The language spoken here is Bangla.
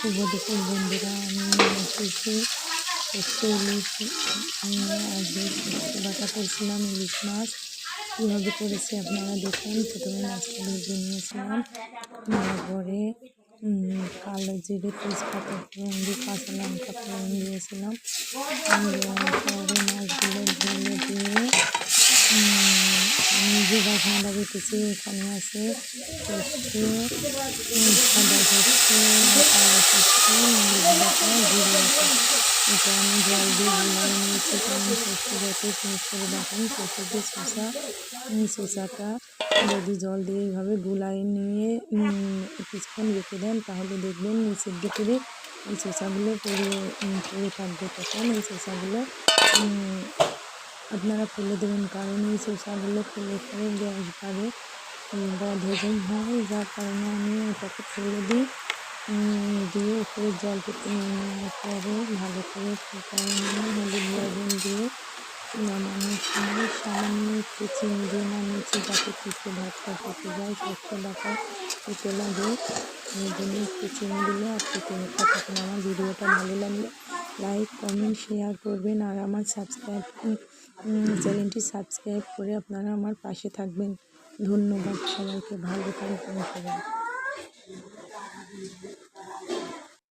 শুভ দুপুর বন্ধুরা, আমি এসেছি সর্ষে ইলিশ আজকে সর্ষে বাটা করছিলাম। ইলিশ মাছ কীভাবে করেছি আপনারা দেখুন। প্রথমে মাছটা ভেজে নিয়েছিলাম, তারপরে কালো জিরে তেজপাতা ফোড়ন দিয়ে কাঁচা লঙ্কা ফোড়ন দিয়েছিলাম। পরে মাছগুলো ঢেলে দিয়ে আমি যে বাটনাটা বেটেছি এখানে আছে সর্ষে, সাদা সর্ষে, কালো সর্ষে, মরিচ বাটা, জিরে বাটা। এটা আমি জল দিয়ে গুলাই নিয়েছি, কারণ সর্ষে যত স্মুথ করে বাটেন সর্ষে যে শসাটা যদি জল দিয়ে এইভাবে গুলাই নিয়ে কিছুক্ষণ রেখে দেন, তাহলে দেখবেন নিচের দিকে এই শসাগুলো পড়ে থাকবে। তখন এই শসাগুলো আপনারা ফেলে দেবেন, কারণ এই শসাগুলো ফেলে পরে গ্যাস বাড়ে, বদ হজম হয়, যার কারণে আমি ওটাকে ফেলে দিই। দিয়ে উপরে জলটুকু নিয়ে নেওয়ার পরে ভালো করে ফুটাই নিয়ে হলুদ লবণ দিয়ে নামানোর সময় সামান্য একটু চিনি দিয়ে নামিয়েছি, যাতে পিঠে ভাতটা পেকে যায়। সর্ষে বাটা পেতে লাগে, এই জন্য একটু চিনি দিলে আর পেতে ভাতটা থাকে না। আমার ভিডিওটা ভালো লাগলে লাইক কমেন্ট শেয়ার করবেন, আর আমার চ্যানেলটি সাবস্ক্রাইব করে আপনারা আমার পাশে থাকবেন। ধন্যবাদ সবাইকে, ভালো থাকবেন সবাই।